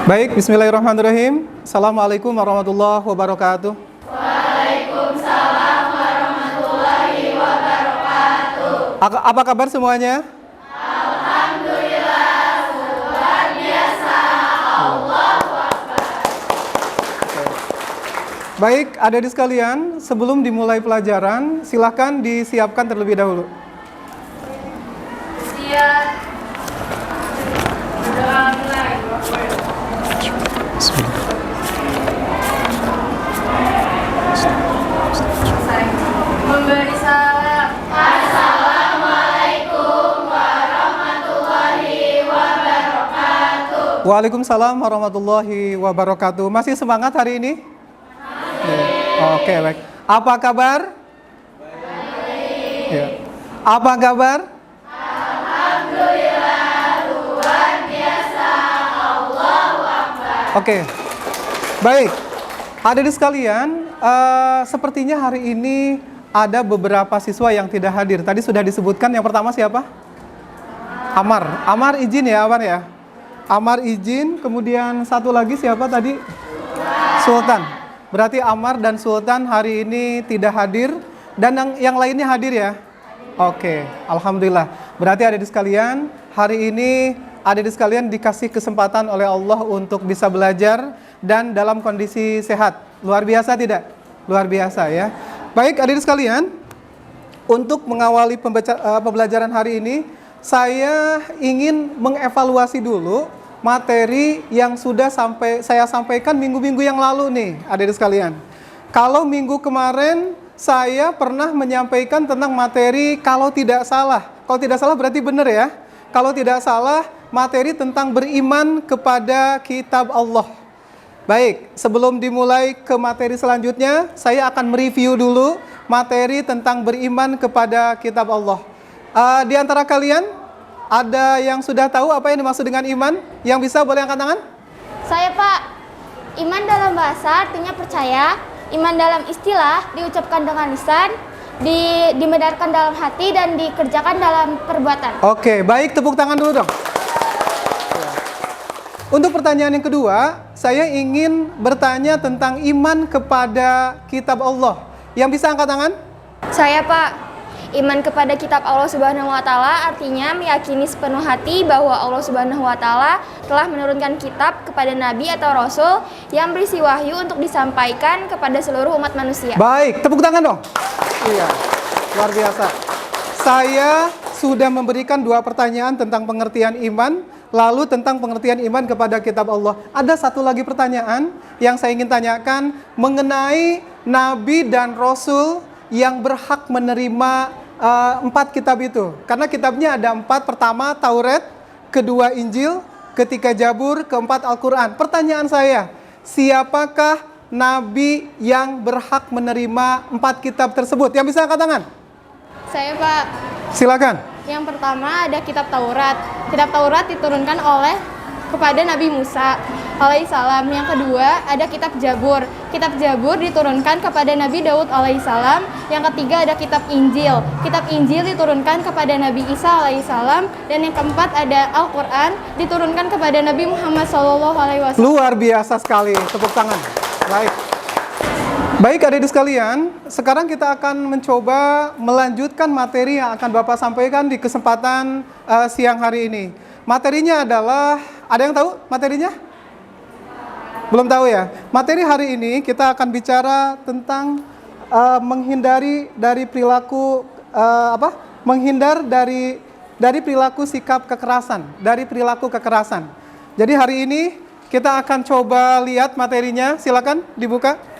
Baik, bismillahirrahmanirrahim. Assalamualaikum warahmatullahi wabarakatuh. Waalaikumsalam warahmatullahi wabarakatuh. Apa kabar semuanya? Alhamdulillah, luar biasa. Allahu Akbar. Baik, adik-adik sekalian, sebelum dimulai pelajaran, silakan disiapkan terlebih dahulu. Siap. Berdoa mulai. Memberi salam. Assalamualaikum warahmatullahi wabarakatuh. Waalaikumsalam warahmatullahi wabarakatuh. Masih semangat hari ini? Oke, baik. Apa kabar? Baik. Ya. Apa kabar? Alhamdulillah, luar biasa. Allahu Akbar. Oke, baik. Adik-adik sekalian, sepertinya hari ini ada beberapa siswa yang tidak hadir. Tadi sudah disebutkan, yang pertama siapa? Amar. Amar izin ya, Amar ya? Amar izin, kemudian satu lagi siapa tadi? Sultan. Berarti Amar dan Sultan hari ini tidak hadir, dan yang lainnya hadir ya? Oke, alhamdulillah. Berarti adik-adik sekalian, hari ini adik-adik sekalian dikasih kesempatan oleh Allah untuk bisa belajar dan dalam kondisi sehat. Luar biasa tidak? Luar biasa ya. Baik adik-adik sekalian, untuk mengawali pembelajaran hari ini, saya ingin mengevaluasi dulu materi yang sudah saya sampaikan minggu-minggu yang lalu nih adik-adik sekalian. Kalau minggu kemarin saya pernah menyampaikan tentang materi kalau tidak salah berarti benar ya. Kalau tidak salah, materi tentang beriman kepada kitab Allah. Baik, sebelum dimulai ke materi selanjutnya, saya akan mereview dulu materi tentang beriman kepada kitab Allah. Di antara kalian, ada yang sudah tahu apa yang dimaksud dengan iman? Yang bisa boleh angkat tangan? Saya, Pak. Iman dalam bahasa artinya percaya, iman dalam istilah diucapkan dengan lisan, dibenarkan dalam hati, dan dikerjakan dalam perbuatan. Oke, baik, tepuk tangan dulu dong. Untuk pertanyaan yang kedua, saya ingin bertanya tentang iman kepada kitab Allah. Yang bisa angkat tangan? Saya, Pak. Iman kepada kitab Allah Subhanahu wa taala artinya meyakini sepenuh hati bahwa Allah Subhanahu wa taala telah menurunkan kitab kepada nabi atau rasul yang berisi wahyu untuk disampaikan kepada seluruh umat manusia. Baik, tepuk tangan dong. Iya, luar biasa. Saya sudah memberikan 2 pertanyaan tentang pengertian iman, lalu tentang pengertian iman kepada kitab Allah. Ada satu lagi pertanyaan yang saya ingin tanyakan mengenai nabi dan rasul yang berhak menerima 4 kitab itu. Karena kitabnya ada 4, pertama Taurat, kedua Injil, ketiga Zabur, keempat Al-Quran. Pertanyaan saya, siapakah nabi yang berhak menerima 4 kitab tersebut? Yang bisa angkat tangan? Saya, Pak. Silakan. Yang pertama ada kitab Taurat. Kitab Taurat diturunkan kepada Nabi Musa alaihissalam. Yang kedua ada kitab Zabur. Kitab Zabur diturunkan kepada Nabi Daud alaihissalam. Yang ketiga ada kitab Injil. Kitab Injil diturunkan kepada Nabi Isa alaihissalam. Dan yang keempat ada Al-Quran diturunkan kepada Nabi Muhammad SAW. Luar biasa sekali, tepuk tangan. Baik adik-adik sekalian, sekarang kita akan mencoba melanjutkan materi yang akan Bapak sampaikan di kesempatan siang hari ini. Materinya adalah, ada yang tahu materinya? Belum tahu ya? Materi hari ini kita akan bicara tentang menghindari dari perilaku menghindar dari perilaku sikap kekerasan, dari perilaku kekerasan. Jadi hari ini kita akan coba lihat materinya, silakan dibuka.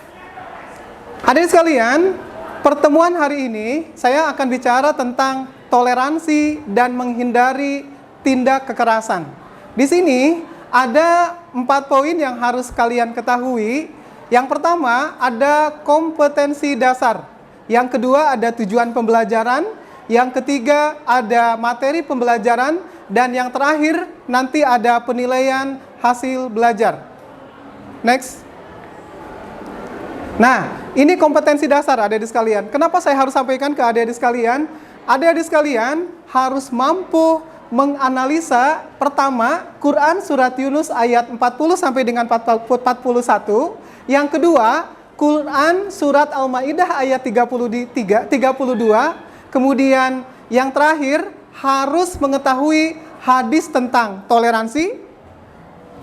Hadirin sekalian, pertemuan hari ini saya akan bicara tentang toleransi dan menghindari tindak kekerasan. Di sini ada 4 poin yang harus kalian ketahui. Yang pertama ada kompetensi dasar. Yang kedua ada tujuan pembelajaran. Yang ketiga ada materi pembelajaran. Dan yang terakhir nanti ada penilaian hasil belajar. Next. Nah, ini kompetensi dasar adik-adik sekalian. Kenapa saya harus sampaikan ke adik-adik sekalian? Adik-adik sekalian harus mampu menganalisa pertama Quran surat Yunus ayat 40 sampai dengan 41. Yang kedua, Quran surat Al-Maidah ayat 32. Kemudian yang terakhir harus mengetahui hadis tentang toleransi,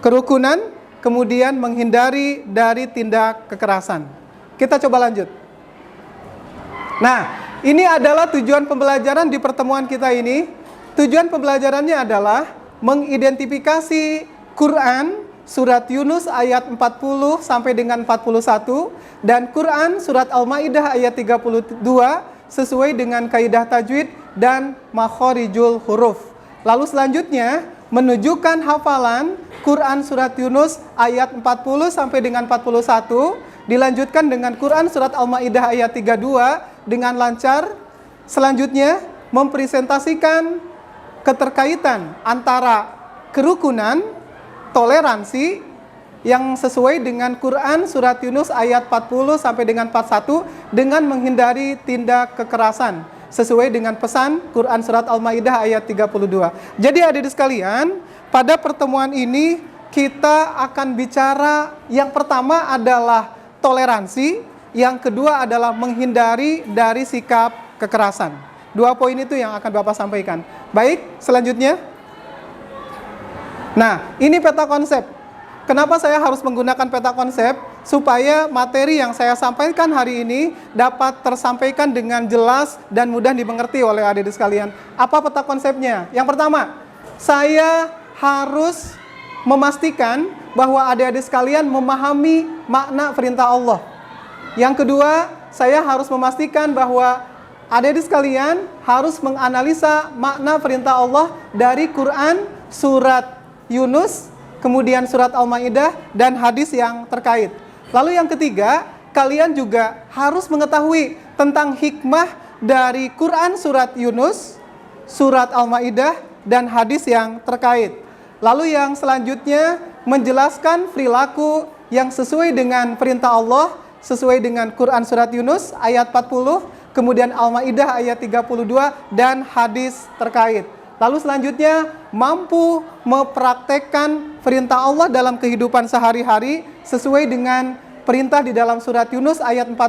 kerukunan, kemudian menghindari dari tindak kekerasan. Kita coba lanjut. Nah, ini adalah tujuan pembelajaran di pertemuan kita ini. Tujuan pembelajarannya adalah mengidentifikasi Quran surat Yunus ayat 40 sampai dengan 41 dan Quran surat Al-Maidah ayat 32 sesuai dengan kaidah tajwid dan makhorijul huruf. Lalu selanjutnya menunjukkan hafalan Quran surat Yunus ayat 40 sampai dengan 41, dilanjutkan dengan Quran surat Al-Maidah ayat 32 dengan lancar. Selanjutnya mempresentasikan keterkaitan antara kerukunan, toleransi yang sesuai dengan Quran surat Yunus ayat 40 sampai dengan 41 dengan menghindari tindak kekerasan sesuai dengan pesan Quran surat Al-Maidah ayat 32. Jadi adik-adik sekalian, pada pertemuan ini kita akan bicara yang pertama adalah toleransi, yang kedua adalah menghindari dari sikap kekerasan. 2 poin itu yang akan Bapak sampaikan. Baik, selanjutnya. Nah, ini peta konsep. Kenapa saya harus menggunakan peta konsep? Supaya materi yang saya sampaikan hari ini dapat tersampaikan dengan jelas dan mudah dimengerti oleh adik-adik sekalian. Apa peta konsepnya? Yang pertama, saya harus memastikan bahwa adik-adik sekalian memahami makna perintah Allah. Yang kedua, saya harus memastikan bahwa adik-adik sekalian harus menganalisa makna perintah Allah dari Quran surat Yunus, kemudian surat Al-Maidah dan hadis yang terkait. Lalu yang ketiga, kalian juga harus mengetahui tentang hikmah dari Quran surat Yunus, surat Al-Maidah dan hadis yang terkait. Lalu yang selanjutnya menjelaskan perilaku yang sesuai dengan perintah Allah, sesuai dengan Quran surat Yunus ayat 40, kemudian Al-Maidah ayat 32 dan hadis terkait. Lalu selanjutnya mampu mempraktekkan perintah Allah dalam kehidupan sehari-hari sesuai dengan perintah di dalam surat Yunus ayat 40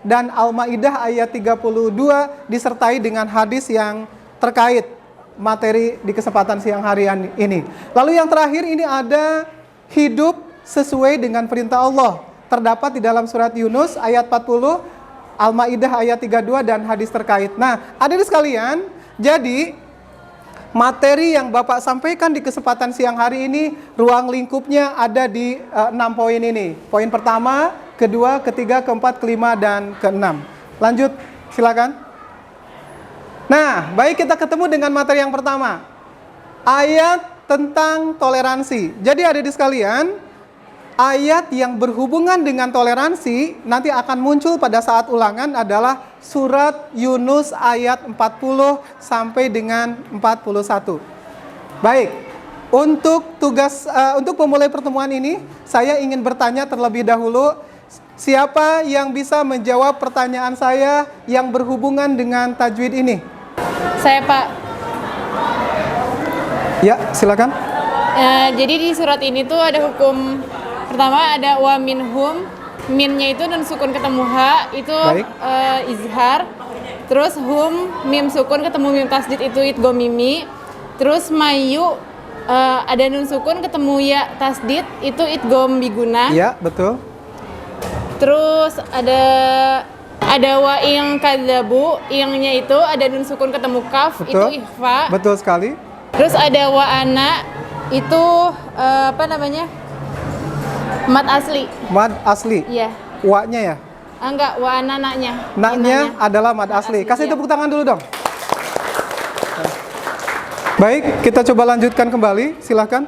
dan Al-Maidah ayat 32 disertai dengan hadis yang terkait materi di kesempatan siang hari ini. Lalu yang terakhir ini ada hidup sesuai dengan perintah Allah. Terdapat di dalam surat Yunus ayat 40, Al-Maidah ayat 32 dan hadis terkait. Nah, adik-adik sekalian, jadi materi yang Bapak sampaikan di kesempatan siang hari ini, ruang lingkupnya ada di 6 poin ini. Poin pertama, kedua, ketiga, keempat, kelima, dan keenam. Lanjut, silakan. Nah, baik, kita ketemu dengan materi yang pertama. Ayat tentang toleransi. Jadi adik-adik sekalian, ayat yang berhubungan dengan toleransi nanti akan muncul pada saat ulangan adalah surat Yunus ayat 40 sampai dengan 41. Baik, untuk memulai pertemuan ini, saya ingin bertanya terlebih dahulu, siapa yang bisa menjawab pertanyaan saya yang berhubungan dengan tajwid ini? Saya, Pak. Ya, silakan. Jadi di surat ini tuh ada hukum pertama, ada wa minhum, minnya itu nun sukun ketemu ha, itu izhar. Terus hum, mim sukun ketemu mim tasdid, itu idgham mimi. Terus mayu, ada nun sukun ketemu ya tasdid, itu idgham biguna. Iya, betul. Terus ada wa ing kadzabu, ingnya itu ada nun sukun ketemu kaf, Betul. itu ikhfa. Betul sekali. Terus ada wa ana, itu mad asli. Mad asli. Iya. Wa-nya ya? Enggak, wa ana naknya. Naknya adalah mad asli. Kasih iya. tepuk tangan dulu dong. Baik, kita coba lanjutkan kembali. Silahkan.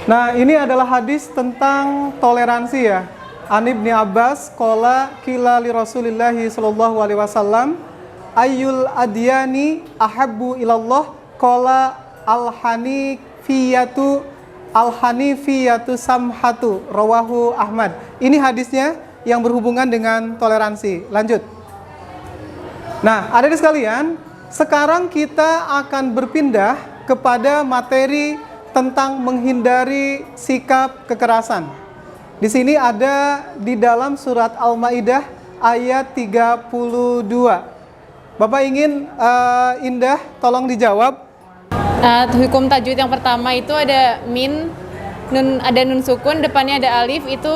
Nah, ini adalah hadis tentang toleransi ya. An Ibni Abbas qala qila li Rasulillahi sallallahu alaihi wasallam ayyul adyani ahabbu ilallah qala al-hanifiyatu samhatu rawahu Ahmad. Ini hadisnya yang berhubungan dengan toleransi. Lanjut. Nah, adik-adik sekalian, Sekarang kita akan berpindah kepada materi tentang menghindari sikap kekerasan. Di sini ada di dalam surat Al-Maidah ayat 32. Bapak ingin Indah tolong dijawab. Hukum tajwid yang pertama itu ada min, nun, ada nun sukun, depannya ada alif, itu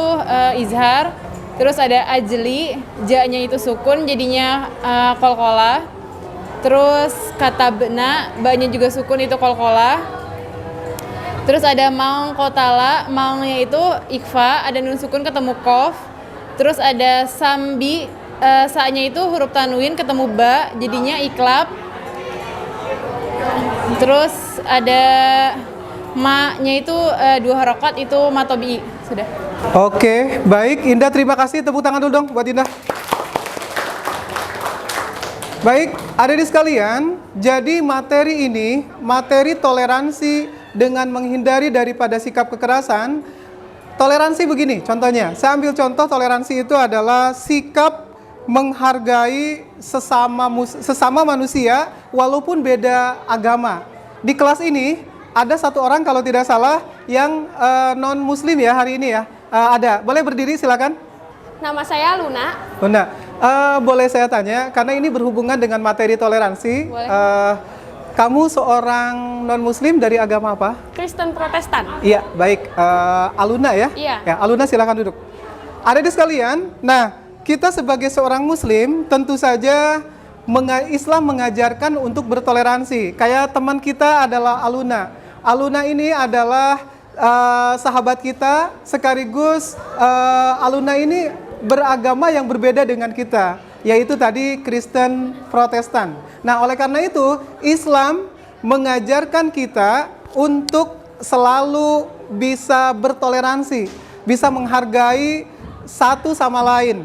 izhar. Terus ada ajli, ja-nya itu sukun, jadinya qalqalah. Terus kata bena, ba-nya juga sukun, itu qalqalah. Terus ada maung qotala, maungnya itu ikhfa, ada nun sukun ketemu qaf. Terus ada sambi, sa-nya itu huruf tanwin ketemu ba, jadinya iklab. Terus ada ma-nya itu 2 harokat, itu matobi. Sudah. Oke, baik. Indah, terima kasih. Tepuk tangan dulu dong buat Indah. Baik, adik-adik sekalian, jadi materi ini, materi toleransi dengan menghindari daripada sikap kekerasan. Toleransi begini, contohnya. Saya ambil contoh, toleransi itu adalah sikap menghargai sesama manusia walaupun beda agama. Di kelas ini ada satu orang kalau tidak salah yang non-muslim ya hari ini ya. Ada, boleh berdiri silakan. Nama saya Luna. Luna, boleh saya tanya karena ini berhubungan dengan materi toleransi. Boleh. Kamu seorang non-muslim dari agama apa? Kristen Protestan. Iya, baik. Aluna ya? Iya. Ya, Aluna silakan duduk. Adik-adik sekalian, nah kita sebagai seorang muslim tentu saja Islam mengajarkan untuk bertoleransi. Kayak teman kita adalah Aluna. Aluna ini adalah sahabat kita, sekaligus Aluna ini beragama yang berbeda dengan kita, yaitu tadi Kristen Protestan. Nah, oleh karena itu Islam mengajarkan kita untuk selalu bisa bertoleransi, bisa menghargai satu sama lain.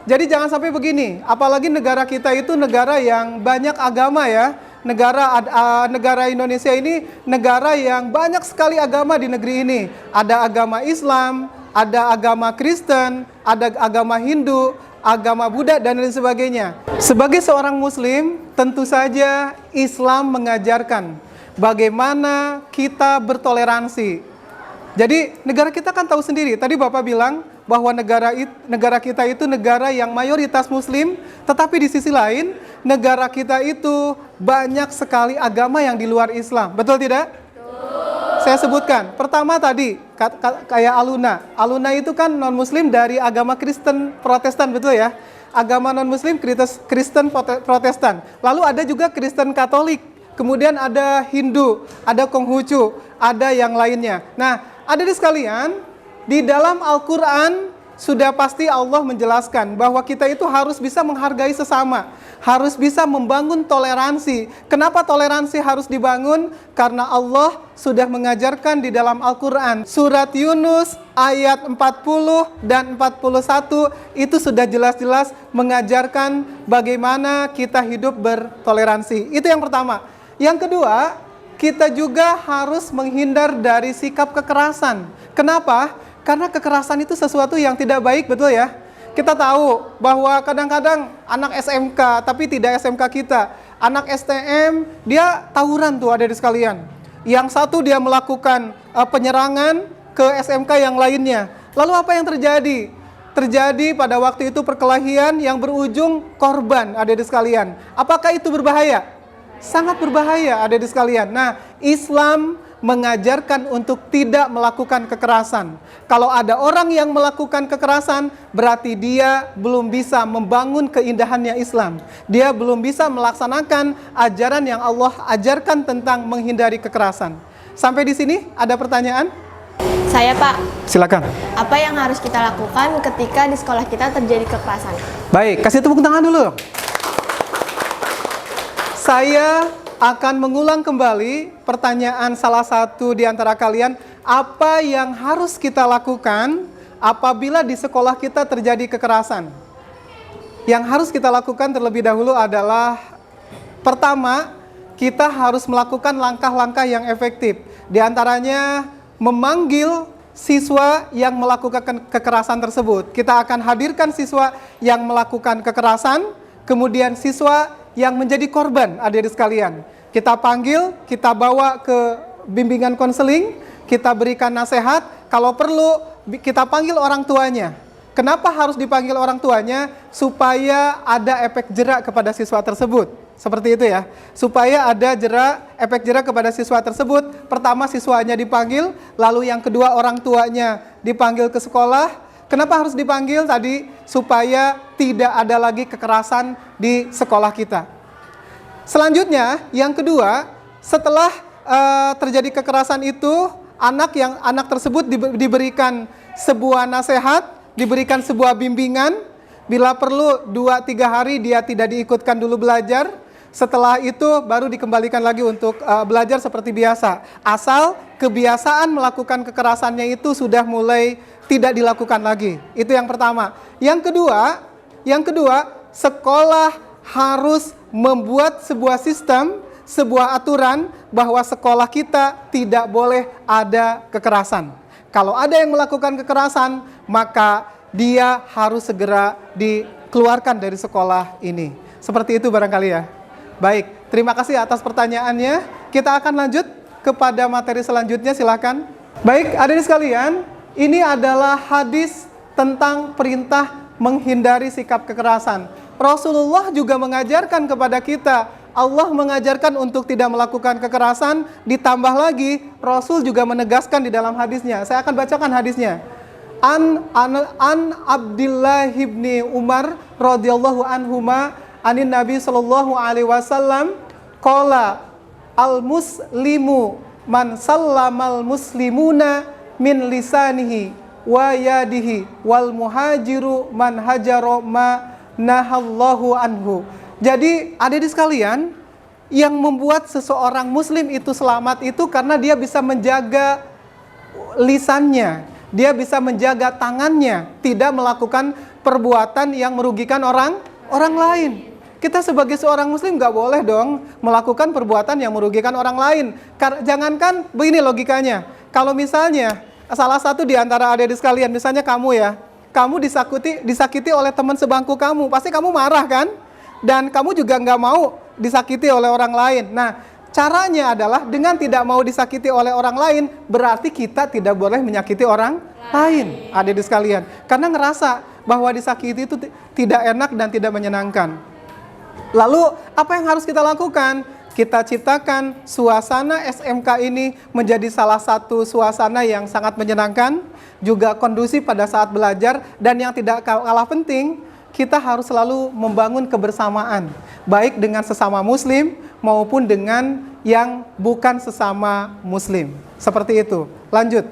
Jadi jangan sampai begini, apalagi negara kita itu negara yang banyak agama ya. Negara Indonesia ini negara yang banyak sekali agama di negeri ini. Ada agama Islam, ada agama Kristen, ada agama Hindu, agama Buddha, dan lain sebagainya. Sebagai seorang muslim, tentu saja Islam mengajarkan bagaimana kita bertoleransi. Jadi negara kita kan tahu sendiri, tadi Bapak bilang bahwa negara kita itu negara yang mayoritas muslim, tetapi di sisi lain negara kita itu banyak sekali agama yang di luar Islam. Betul tidak? Betul. Saya sebutkan. Pertama tadi kayak Aluna. Aluna itu kan non-muslim dari agama Kristen Protestan, betul ya? Agama non-muslim Kristen Protestan. Lalu ada juga Kristen Katolik. Kemudian ada Hindu, ada Konghucu, ada yang lainnya. Nah, adik-adik sekalian, di dalam Al-Quran sudah pasti Allah menjelaskan bahwa kita itu harus bisa menghargai sesama, harus bisa membangun toleransi. Kenapa toleransi harus dibangun? Karena Allah sudah mengajarkan di dalam Al-Quran. Surat Yunus ayat 40 dan 41 itu sudah jelas-jelas mengajarkan bagaimana kita hidup bertoleransi. Itu yang pertama. Yang kedua, kita juga harus menghindar dari sikap kekerasan. Kenapa? Karena kekerasan itu sesuatu yang tidak baik, betul ya? Kita tahu bahwa kadang-kadang anak SMK, tapi tidak SMK kita. Anak STM, dia tawuran tuh adik-adik sekalian. Yang satu dia melakukan penyerangan ke SMK yang lainnya. Lalu apa yang terjadi? Terjadi pada waktu itu perkelahian yang berujung korban adik-adik sekalian. Apakah itu berbahaya? Sangat berbahaya adik-adik sekalian. Nah, Islam mengajarkan untuk tidak melakukan kekerasan. Kalau ada orang yang melakukan kekerasan, berarti dia belum bisa membangun keindahannya Islam. Dia belum bisa melaksanakan ajaran yang Allah ajarkan tentang menghindari kekerasan. Sampai di sini ada pertanyaan? Saya Pak. Silakan. Apa yang harus kita lakukan ketika di sekolah kita terjadi kekerasan? Baik, kasih tepuk tangan dulu. Saya akan mengulang kembali pertanyaan salah satu di antara kalian. Apa yang harus kita lakukan apabila di sekolah kita terjadi kekerasan? Yang harus kita lakukan terlebih dahulu adalah, pertama, kita harus melakukan langkah-langkah yang efektif. Di antaranya memanggil siswa yang melakukan kekerasan tersebut. Kita akan hadirkan siswa yang melakukan kekerasan, kemudian siswa yang menjadi korban, adik-adik sekalian. Kita panggil, kita bawa ke bimbingan konseling, kita berikan nasihat, kalau perlu kita panggil orang tuanya. Kenapa harus dipanggil orang tuanya? Supaya ada efek jerak kepada siswa tersebut. Seperti itu ya. Supaya ada efek jerak kepada siswa tersebut. Pertama siswanya dipanggil, lalu yang kedua orang tuanya dipanggil ke sekolah. Kenapa harus dipanggil tadi? Supaya tidak ada lagi kekerasan di sekolah kita. Selanjutnya, yang kedua, setelah terjadi kekerasan itu, anak tersebut diberikan sebuah nasihat, diberikan sebuah bimbingan. Bila perlu 2-3 hari dia tidak diikutkan dulu belajar. Setelah itu baru dikembalikan lagi untuk belajar seperti biasa. Asal kebiasaan melakukan kekerasannya itu sudah mulai tidak dilakukan lagi. Itu yang pertama. Yang kedua, sekolah harus membuat sebuah sistem, sebuah aturan bahwa sekolah kita tidak boleh ada kekerasan. Kalau ada yang melakukan kekerasan, maka dia harus segera dikeluarkan dari sekolah ini. Seperti itu barangkali ya. Baik, terima kasih atas pertanyaannya. Kita akan lanjut kepada materi selanjutnya, silakan. Baik, adik-adik sekalian, ini adalah hadis tentang perintah menghindari sikap kekerasan. Rasulullah juga mengajarkan kepada kita, Allah mengajarkan untuk tidak melakukan kekerasan, ditambah lagi Rasul juga menegaskan di dalam hadisnya. Saya akan bacakan hadisnya. An Abdullah ibni Umar radhiyallahu anhuma anin Nabi sallallahu alaihi wasallam qala al muslimu man sallamal muslimuna min lisanihi wa yadihi wal muhajiru man hajara ma nahallahu anhu. Jadi adik-adik sekalian, yang membuat seseorang muslim itu selamat itu karena dia bisa menjaga lisannya, dia bisa menjaga tangannya, tidak melakukan perbuatan yang merugikan orang lain. Kita sebagai seorang muslim nggak boleh dong melakukan perbuatan yang merugikan orang lain. Jangankan begini logikanya, kalau misalnya salah satu di antara adik-adik sekalian, misalnya kamu ya, kamu disakiti oleh teman sebangku kamu, pasti kamu marah kan? Dan kamu juga nggak mau disakiti oleh orang lain. Nah, caranya adalah dengan tidak mau disakiti oleh orang lain, berarti kita tidak boleh menyakiti orang lain, adik-adik sekalian. Karena ngerasa bahwa disakiti itu tidak enak dan tidak menyenangkan. Lalu, apa yang harus kita lakukan? Kita ciptakan suasana SMK ini menjadi salah satu suasana yang sangat menyenangkan, juga kondusif pada saat belajar, dan yang tidak kalah penting, kita harus selalu membangun kebersamaan, baik dengan sesama muslim maupun dengan yang bukan sesama muslim. Seperti itu. Lanjut.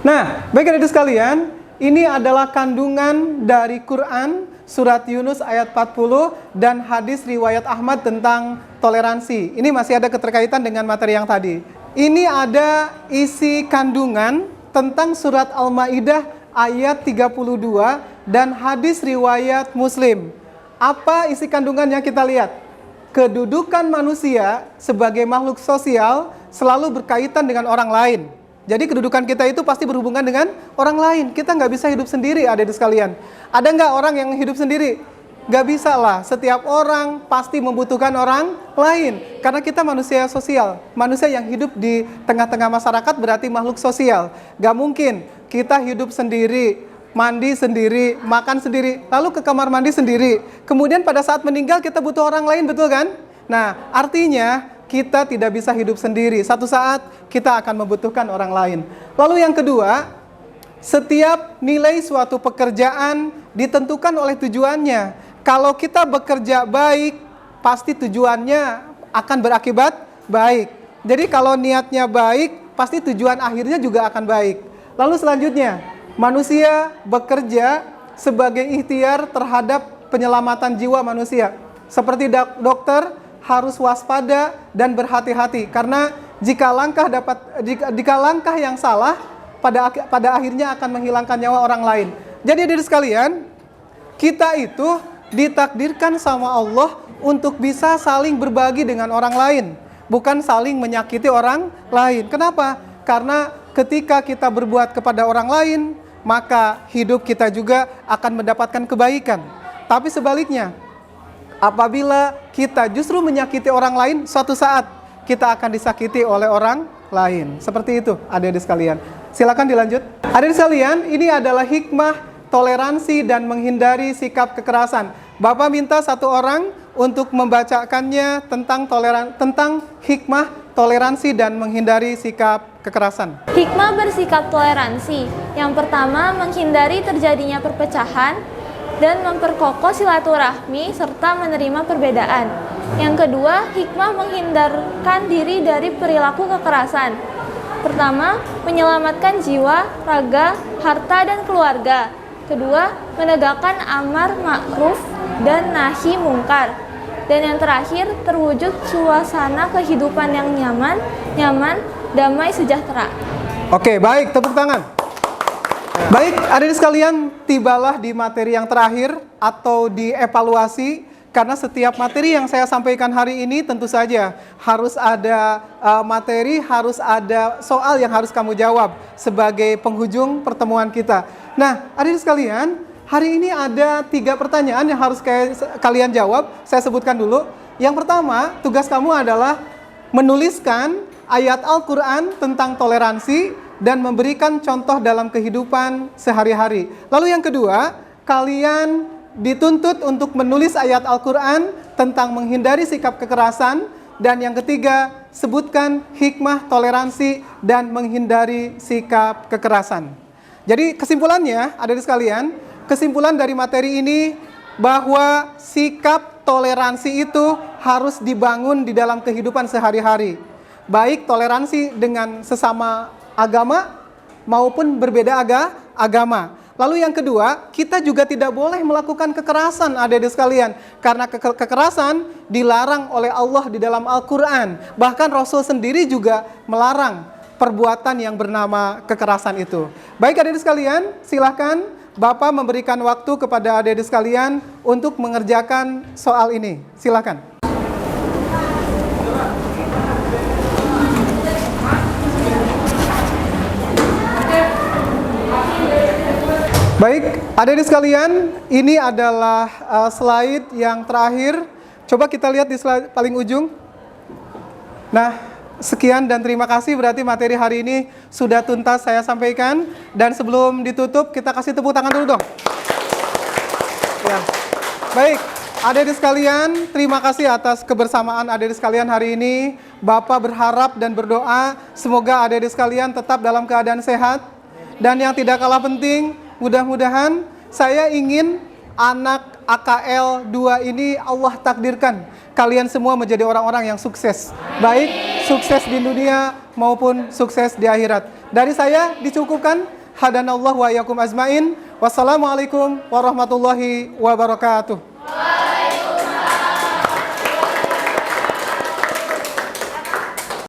Nah, baik adik sekalian, ini adalah kandungan dari Quran, surat Yunus ayat 40, dan hadis riwayat Ahmad tentang toleransi. Ini masih ada keterkaitan dengan materi yang tadi. Ini ada isi kandungan tentang surat Al-Maidah ayat 32 dan hadis riwayat Muslim. Apa isi kandungannya kita lihat? Kedudukan manusia sebagai makhluk sosial selalu berkaitan dengan orang lain. Jadi kedudukan kita itu pasti berhubungan dengan orang lain. Kita nggak bisa hidup sendiri, adik-adik sekalian. Ada nggak orang yang hidup sendiri? Nggak bisa lah. Setiap orang pasti membutuhkan orang lain. Karena kita manusia sosial. Manusia yang hidup di tengah-tengah masyarakat berarti makhluk sosial. Nggak mungkin kita hidup sendiri, mandi sendiri, makan sendiri, lalu ke kamar mandi sendiri. Kemudian pada saat meninggal kita butuh orang lain, betul kan? Nah, artinya kita tidak bisa hidup sendiri. Satu saat kita akan membutuhkan orang lain. Lalu yang kedua, setiap nilai suatu pekerjaan ditentukan oleh tujuannya. Kalau kita bekerja baik, pasti tujuannya akan berakibat baik. Jadi kalau niatnya baik, pasti tujuan akhirnya juga akan baik. Lalu selanjutnya, manusia bekerja sebagai ikhtiar terhadap penyelamatan jiwa manusia. Seperti dokter harus waspada dan berhati-hati karena jika langkah yang salah pada akhirnya akan menghilangkan nyawa orang lain. Jadi adik sekalian, kita itu ditakdirkan sama Allah untuk bisa saling berbagi dengan orang lain, bukan saling menyakiti orang lain. Kenapa? Karena ketika kita berbuat kepada orang lain, maka hidup kita juga akan mendapatkan kebaikan. Tapi sebaliknya, Apabila kita justru menyakiti orang lain, suatu saat kita akan disakiti oleh orang lain. Seperti itu, adik-adik sekalian. Silakan dilanjut. Adik-adik sekalian, ini adalah hikmah toleransi dan menghindari sikap kekerasan. Bapak minta satu orang untuk membacakannya tentang hikmah toleransi dan menghindari sikap kekerasan. Hikmah bersikap toleransi. Yang pertama, menghindari terjadinya perpecahan dan memperkokoh silaturahmi serta menerima perbedaan. Yang kedua, hikmah menghindarkan diri dari perilaku kekerasan. Pertama, menyelamatkan jiwa, raga, harta, dan keluarga. Kedua, menegakkan amar ma'ruf dan nahi mungkar. Dan yang terakhir, terwujud suasana kehidupan yang nyaman, damai, sejahtera. Oke, baik, tepuk tangan. Baik, adik-adik sekalian, tibalah di materi yang terakhir atau di evaluasi, karena setiap materi yang saya sampaikan hari ini tentu saja harus ada materi, harus ada soal yang harus kamu jawab sebagai penghujung pertemuan kita. Nah, adik-adik sekalian, hari ini ada 3 pertanyaan yang harus kalian jawab. Saya sebutkan dulu. Yang pertama, tugas kamu adalah menuliskan ayat Al-Quran tentang toleransi dan memberikan contoh dalam kehidupan sehari-hari. Lalu yang kedua, kalian dituntut untuk menulis ayat Al-Quran tentang menghindari sikap kekerasan. Dan yang ketiga, sebutkan hikmah toleransi dan menghindari sikap kekerasan. Jadi kesimpulannya, adik-adik sekalian, kesimpulan dari materi ini bahwa sikap toleransi itu harus dibangun di dalam kehidupan sehari-hari. Baik toleransi dengan sesama agama maupun berbeda agama. Lalu yang kedua, kita juga tidak boleh melakukan kekerasan, adik-adik sekalian, karena kekerasan dilarang oleh Allah di dalam Al-Quran. Bahkan Rasul sendiri juga melarang perbuatan yang bernama kekerasan itu. Baik adik-adik sekalian, silahkan Bapak memberikan waktu kepada adik-adik sekalian untuk mengerjakan soal ini. Silahkan. Baik, adik-adik sekalian, ini adalah slide yang terakhir. Coba kita lihat di slide paling ujung. Nah, sekian dan terima kasih, berarti materi hari ini sudah tuntas saya sampaikan. Dan sebelum ditutup, kita kasih tepuk tangan dulu dong. Ya. Baik, adik-adik sekalian, terima kasih atas kebersamaan adik-adik sekalian hari ini. Bapak berharap dan berdoa semoga adik-adik sekalian tetap dalam keadaan sehat. Dan yang tidak kalah penting, mudah-mudahan saya ingin anak AKL 2 ini Allah takdirkan kalian semua menjadi orang-orang yang sukses. Baik sukses di dunia maupun sukses di akhirat. Dari saya dicukupkan. Hadanallahu wa iyyakum ajmain. Wassalamualaikum warahmatullahi wabarakatuh.